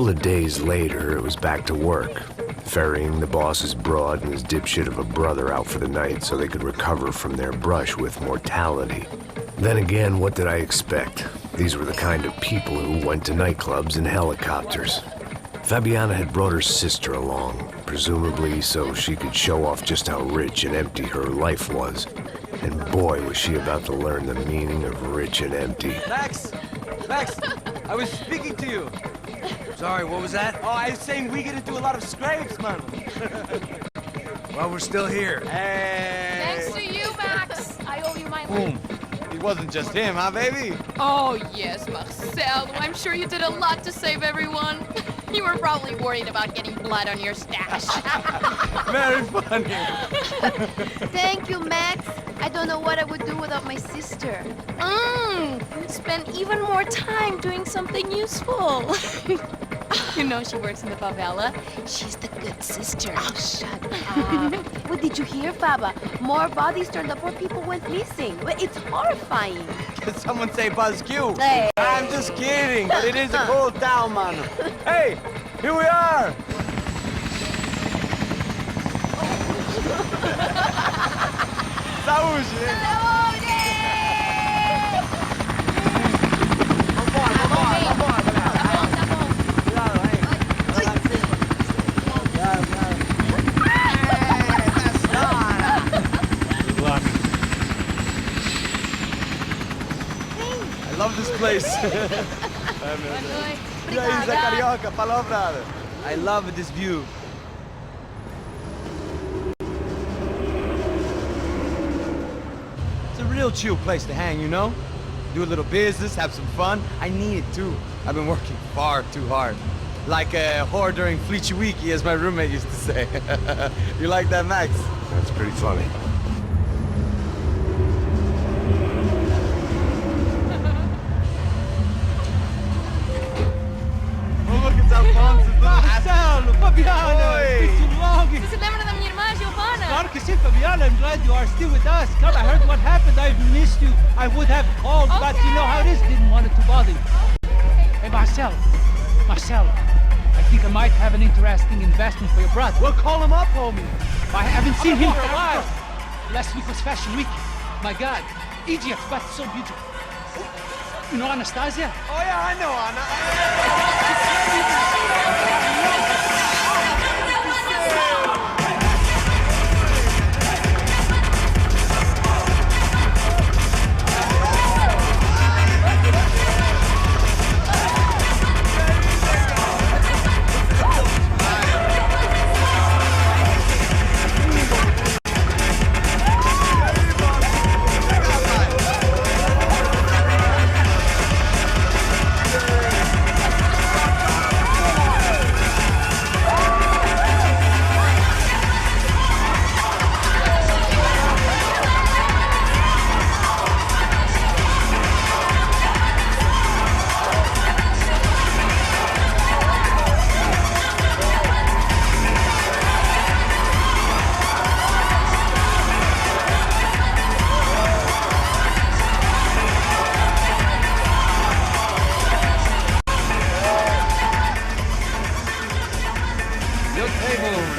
couple of days later, it was back to work, ferrying the boss's broad and his dipshit of a brother out for the night so they could recover from their brush with mortality. Then again, what did I expect? These were the kind of people who went to nightclubs in helicopters. Fabiana had brought her sister along, presumably so she could show off just how rich and empty her life was. And boy, was she about to learn the meaning of rich and empty. Max! Max! I was speaking to you. Sorry, what was that? Oh, I was saying we get into a lot of scrapes, man. Well, we're still here. Hey! Thanks to you, Max. I owe you my life. It wasn't just him, huh, baby? Oh, yes, Marcel. I'm sure you did a lot to save everyone. You were probably worried about getting blood on your stash. Very funny. Thank you, Max. I don't know what I would do without my sister. Spend even more time doing something useful. You know she works in the favela. She's the good sister. Oh, shut up. What did you hear, Baba? More bodies turned up where people went missing. It's horrifying. Did someone say Buzz Q? Hey. I'm just kidding, but it is a cool town, man. Hey, here we are. Saúde. I love this place. Carioca, palavra. I love this view. It's a real chill place to hang, you know? Do a little business, have some fun. I need it too. I've been working far too hard. Like a whore during Fleechy Weeky, as my roommate used to say. You like that, Max? That's pretty funny. Marcelo, Fabiana, it's been too long. Você se lembra da minha irmã, Giovanna? Claro que sim, Fabiana. I'm glad you are still with us. Come, I heard what happened. I've missed you. I would have called, but you know how it is. Didn't want it to bother you. Hey, Marcelo, I think I might have an interesting investment for your brother. Well, call him up, homie. I haven't seen him for a while. Last week was Fashion Week. My God, Egypt, but so beautiful. You know Anastasia? Oh, yeah, I know Anna.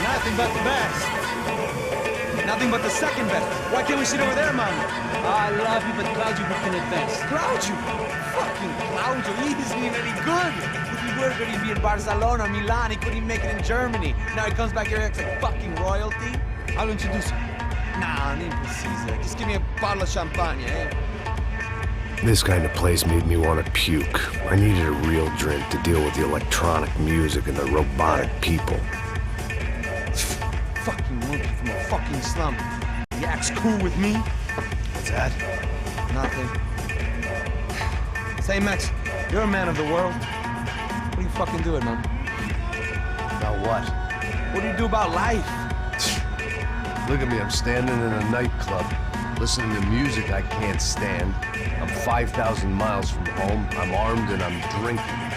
Nothing but the best. Nothing but the second best. Why can't we sit over there, man? I love you, but Claudio booked in advance. Claudio? Fucking Claudio. He isn't even any good. If he were good, he'd be in Barcelona or Milan. He couldn't even make it in Germany. Now he comes back here and acts like fucking royalty. I'll introduce him. Nah, nem precisa. Just give me a bottle of champagne, eh? This kind of place made me want to puke. I needed a real drink to deal with the electronic music and the robotic people. Fucking monkey from a fucking slum. He acts cool with me. What's that? Nothing. Say, Max, you're a man of the world. What do you fucking do it, man? About what? What do you do about life? Look at me, I'm standing in a nightclub, listening to music I can't stand. I'm 5,000 miles from home, I'm armed and I'm drinking.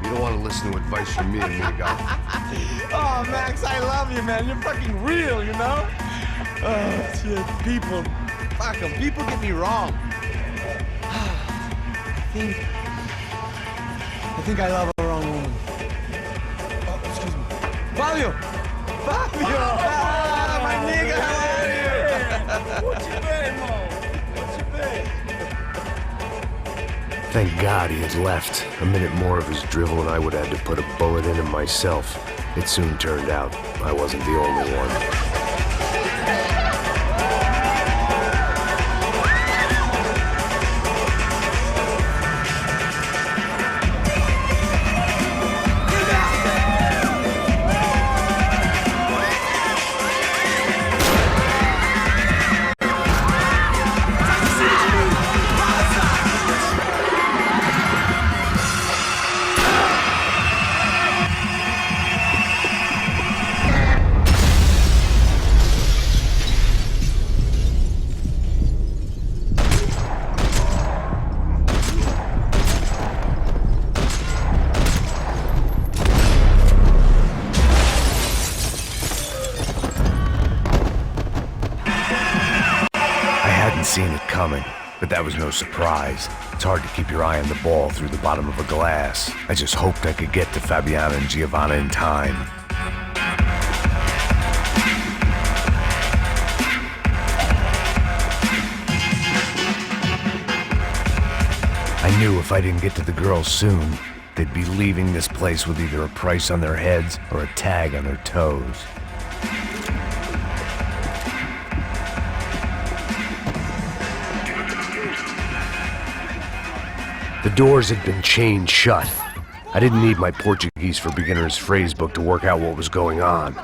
You don't want to listen to advice from me, amigo. Oh, Max, I love you, man. You're fucking real, you know? Oh, shit, people. Fuck 'em. People get me wrong. I think I love a wrong woman. Fabio! Fabio! Ah, my nigga, how are you? Thank God he had left. A minute more of his drivel and I would have had to put a bullet in him myself. It soon turned out I wasn't the only one. Seen it coming, but that was no surprise. It's hard to keep your eye on the ball through the bottom of a glass. I just hoped I could get to Fabiana and Giovanna in time. I knew if I didn't get to the girls soon, they'd be leaving this place with either a price on their heads or a tag on their toes. The doors had been chained shut. I didn't need my Portuguese for Beginners phrase book to work out what was going on.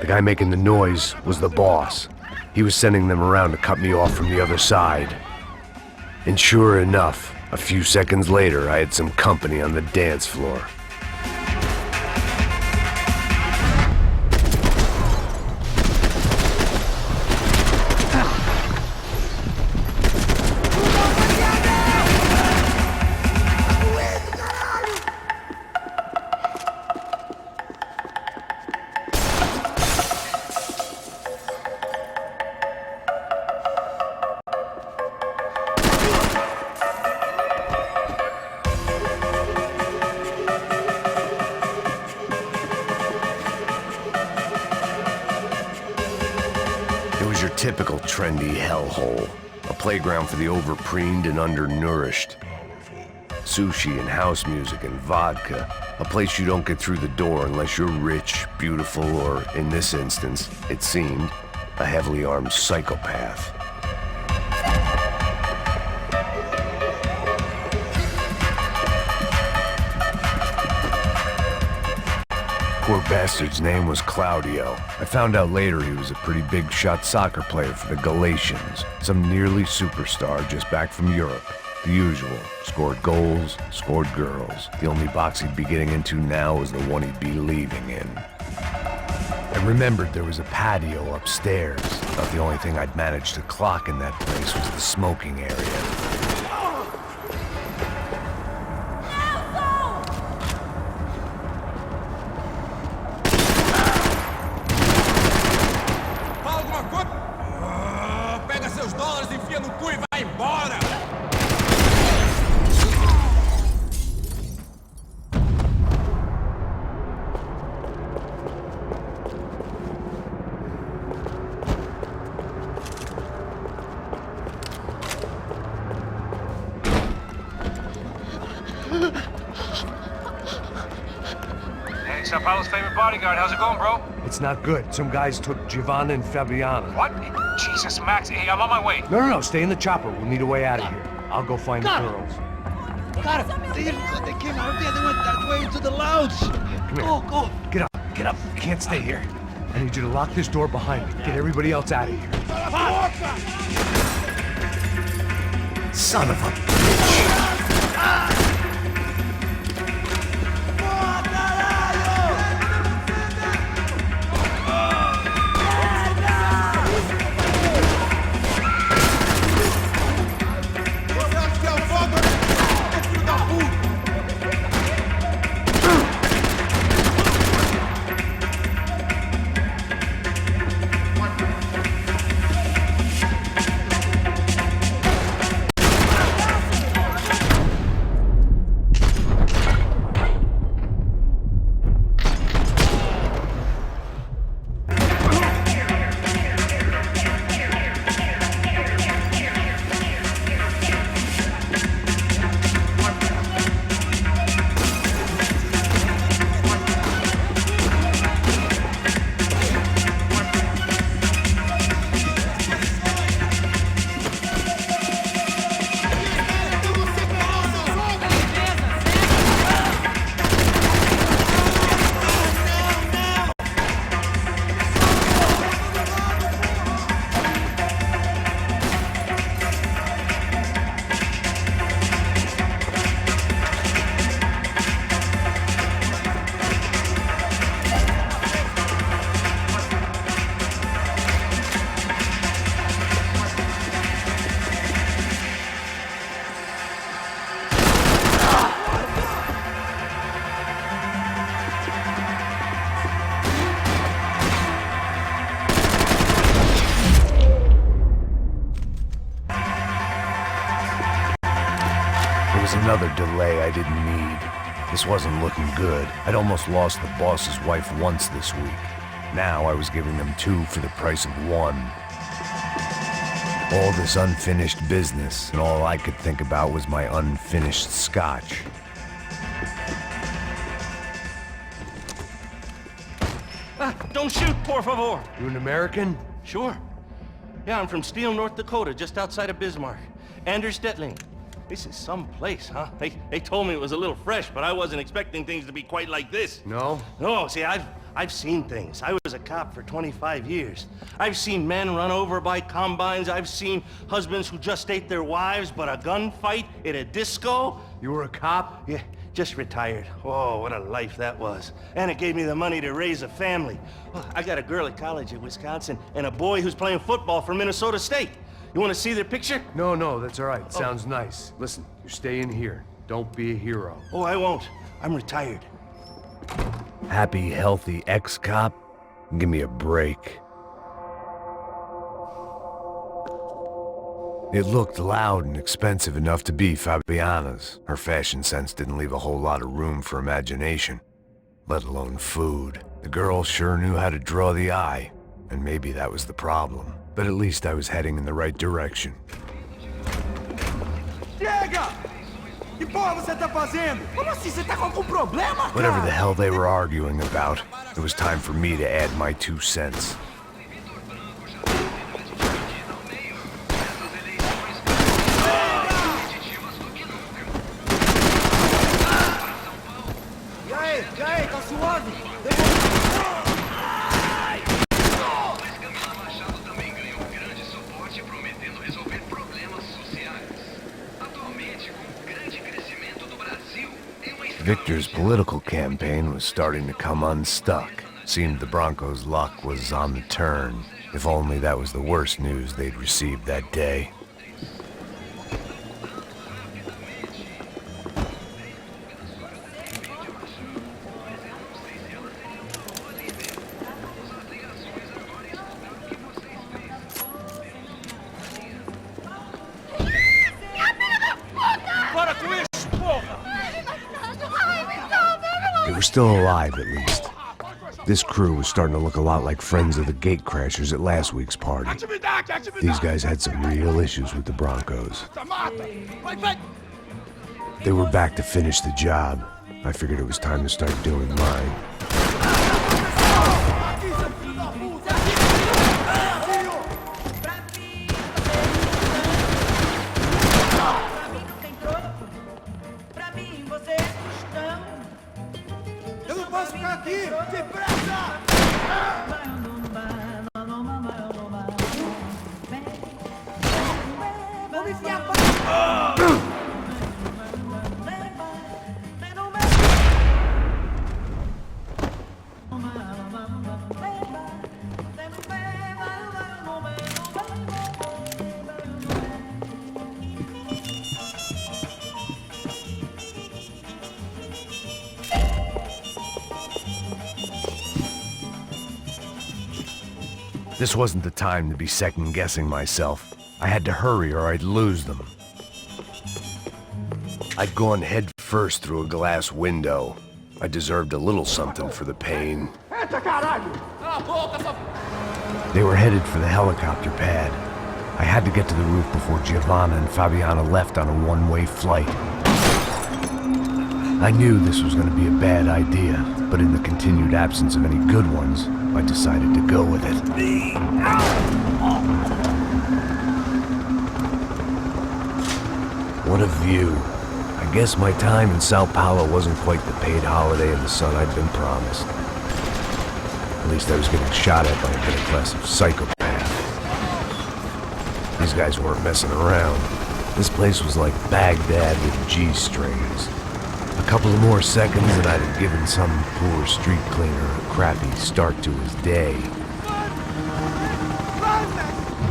The guy making the noise was the boss. He was sending them around to cut me off from the other side. And sure enough, a few seconds later, I had some company on the dance floor. Typical trendy hellhole. A playground for the overpreened and undernourished. Sushi and house music and vodka. A place you don't get through the door unless you're rich, beautiful, or, in this instance, it seemed, a heavily armed psychopath. Poor bastard's name was Claudio. I found out later he was a pretty big shot soccer player for the Galatians, some nearly superstar just back from Europe. The usual. Scored goals, scored girls. The only box he'd be getting into now was the one he'd be leaving in. I remembered there was a patio upstairs. About the only thing I'd managed to clock in that place was the smoking area. Sao Paulo's favorite bodyguard. How's it going, bro? It's not good. Some guys took Giovanna and Fabiana. What? Jesus, Max. Hey, I'm on my way. No. Stay in the chopper. We'll need a way out of here. I'll go find the girls. Got it. They came out of there. They went that way into the lounge. Come here. Go. Get up. You can't stay here. I need you to lock this door behind me. Get everybody else out of here. Son of a bitch. another delay I didn't need. This wasn't looking good. I'd almost lost the boss's wife once this week. Now I was giving them 2 for the price of 1. All this unfinished business, and all I could think about was my unfinished scotch. Don't shoot, por favor. You an American? Sure. Yeah, I'm from Steele, North Dakota, just outside of Bismarck. Anders Detling. This is some place, huh? They told me it was a little fresh, but I wasn't expecting things to be quite like this. No? No, see, I've seen things. I was a cop for 25 years. I've seen men run over by combines. I've seen husbands who just ate their wives, but a gunfight at a disco. You were a cop? Yeah, just retired. Oh, what a life that was. And it gave me the money to raise a family. Oh, I got a girl at college at Wisconsin and a boy who's playing football for Minnesota State. You want to see their picture? No, that's all right. Sounds nice. Listen, you're staying here. Don't be a hero. Oh, I won't. I'm retired. Happy, healthy ex-cop? Give me a break. It looked loud and expensive enough to be Fabiana's. Her fashion sense didn't leave a whole lot of room for imagination, let alone food. The girl sure knew how to draw the eye, and maybe that was the problem. But at least I was heading in the right direction. Chega! Que porra você tá fazendo? Como assim? Você tá com algum problema, cara? Whatever the hell they were arguing about, it was time for me to add my 2 cents. E aí, tá suave? Victor's political campaign was starting to come unstuck. Seemed the Broncos' luck was on the turn. If only that was the worst news they'd received that day. They were still alive, at least. This crew was starting to look a lot like friends of the gatecrashers at last week's party. These guys had some real issues with the Broncos. They were back to finish the job. I figured it was time to start doing mine. This wasn't the time to be second-guessing myself. I had to hurry or I'd lose them. I'd gone head first through a glass window. I deserved a little something for the pain. They were headed for the helicopter pad. I had to get to the roof before Giovanna and Fabiana left on a one-way flight. I knew this was going to be a bad idea, but in the continued absence of any good ones, I decided to go with it. What a view. I guess my time in Sao Paulo wasn't quite the paid holiday in the sun I'd been promised. At least I was getting shot at by a middle-class psychopath. These guys weren't messing around. This place was like Baghdad with G-strings. A couple of more seconds and I'd have given some poor street cleaner a crappy start to his day.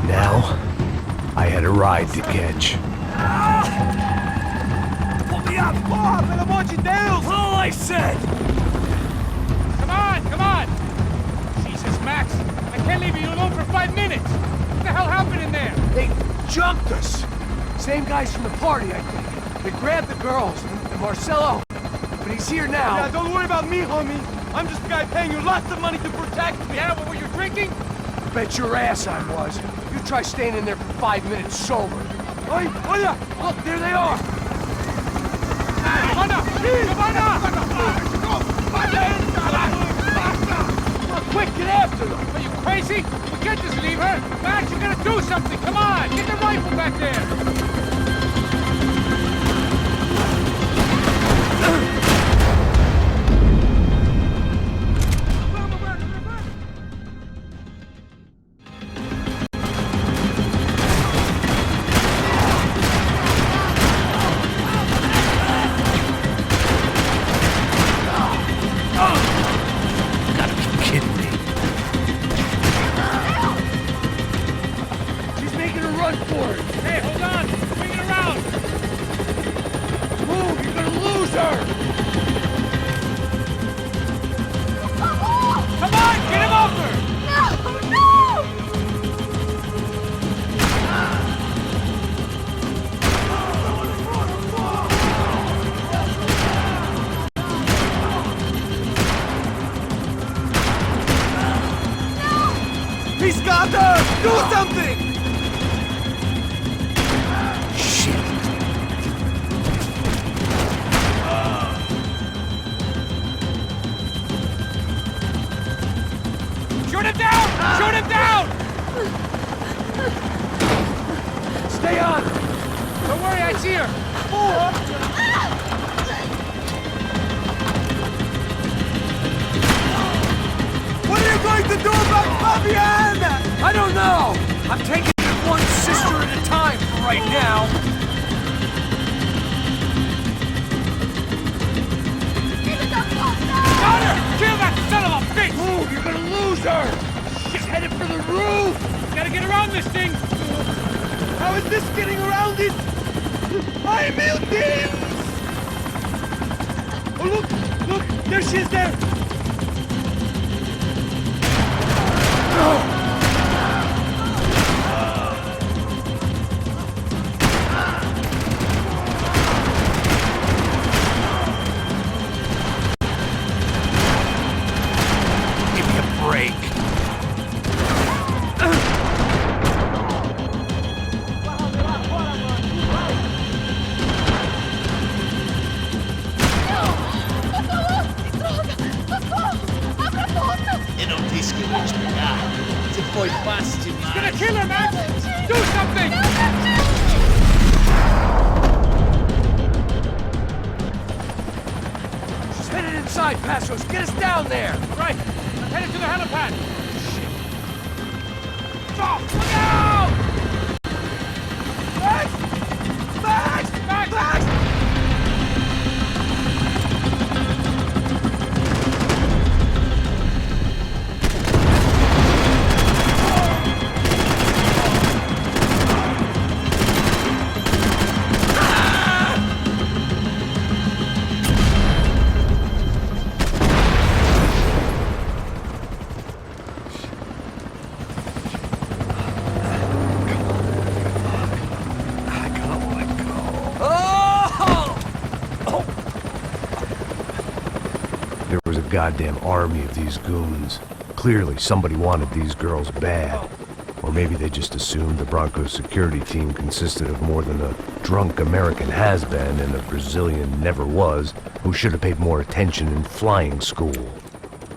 Now, I had a ride to catch. Pull me up! Porra, pelo amor de Deus! All I said! Come on! Jesus, Max, I can't leave you alone for 5 minutes! What the hell happened in there? They jumped us! Same guys from the party, I think. They grabbed the girls, and Marcelo, but he's here now. Yeah, don't worry about me, homie. I'm just the guy paying you lots of money to protect me. Yeah, but were you drinking? Bet your ass I was. You try staying in there for 5 minutes sober. Oi, olha! Look, there they are. Come on, quick, get after them. Are you crazy? You can't just leave her. Max, you gotta do something. Come on, get the rifle back there. He's got her! Do something! Shit. Shoot him down! Shoot him down! Stay on! Don't worry, I see her. What are you going to do about Fabienne? I don't know! I'm taking it one sister at a time for right now. Got her! Kill that son of a bitch! Move, you're gonna lose her! She's headed for the roof! Gotta get around this thing! How is this getting around it? I'm buildings! Oh, look! There she is there! Give me a break. Eu não disse que eu ia explicar. Você foi fácil demais. He's gonna kill her, Max! Do something! She's headed inside, Passos. Get us down there! Right, I'm headed to the helipad. Stop! Look out! Max! Max! Max! Max! There was a goddamn army of these goons. Clearly, somebody wanted these girls bad. Or maybe they just assumed the Broncos security team consisted of more than a drunk American has-been and a Brazilian never-was who should have paid more attention in flying school.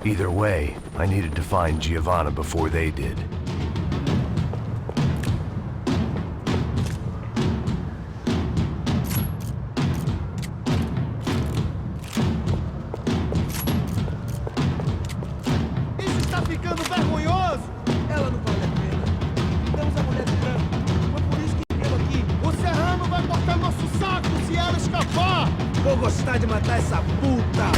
Either way, I needed to find Giovanna before they did. Isso está ficando vergonhoso! Ela não vale a pena. Temos a mulher de branco. Foi por isso que veio aqui. O Serrano vai cortar nosso saco se ela escapar! Vou gostar de matar essa puta!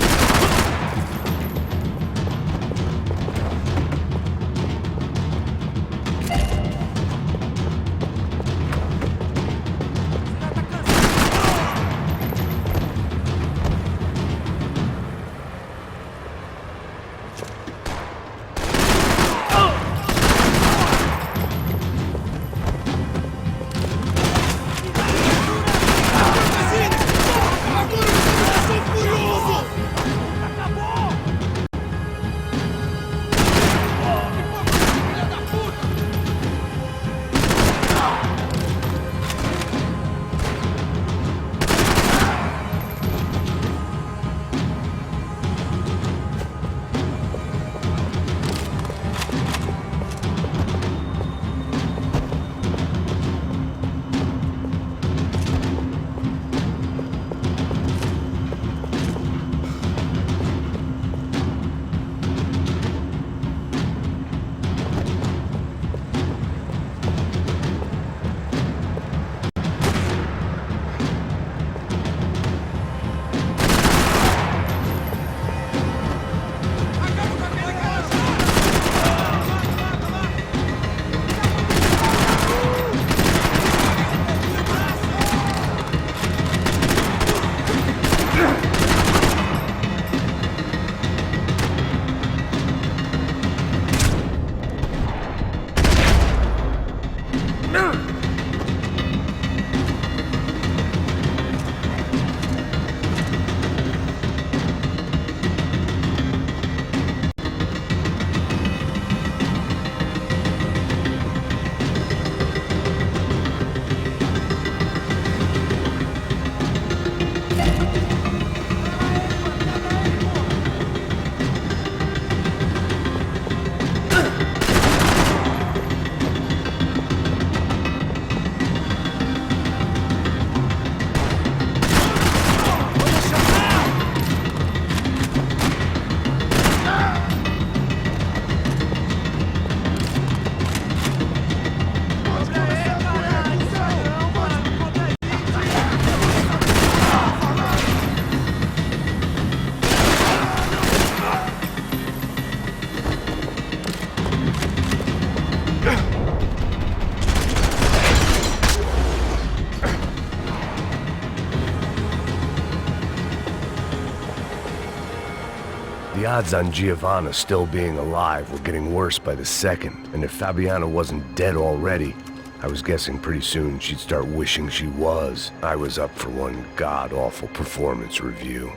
The odds on Giovanna still being alive were getting worse by the second, and if Fabiana wasn't dead already, I was guessing pretty soon she'd start wishing she was. I was up for one god-awful performance review.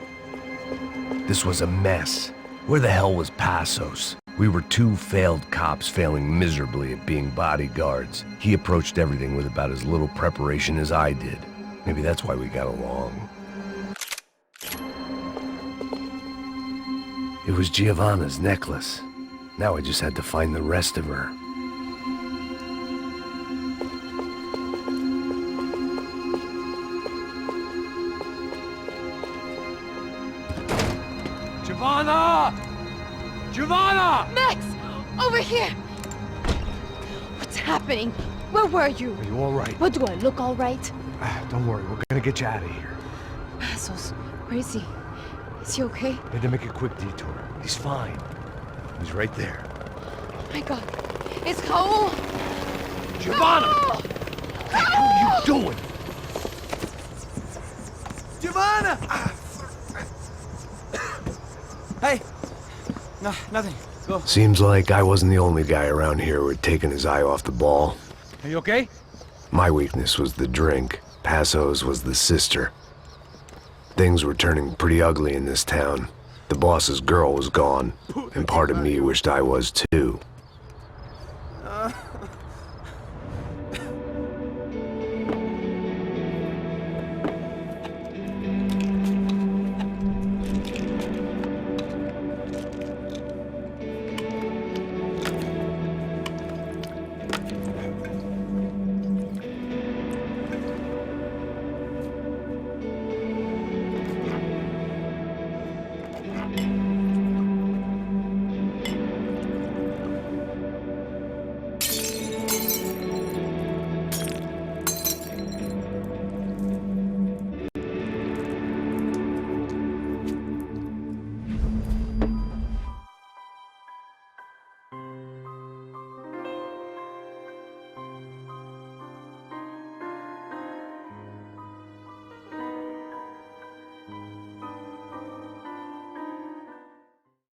This was a mess. Where the hell was Passos? We were two failed cops failing miserably at being bodyguards. He approached everything with about as little preparation as I did. Maybe that's why we got along. It was Giovanna's necklace. Now I just had to find the rest of her. Giovanna! Giovanna! Max! Over here! What's happening? Where were you? Are you all right? What, do I look all right? Don't worry, we're gonna get you out of here. Passos, where is he? Is he okay? Had to make a quick detour. He's fine. He's right there. Oh my God. It's Raul! Giovanna! Raul! What are you doing? Giovanna! Hey! No, nothing. Go. Seems like I wasn't the only guy around here who had taken his eye off the ball. Are you okay? My weakness was the drink. Passos was the sister. Things were turning pretty ugly in this town. The boss's girl was gone, and part of me wished I was too.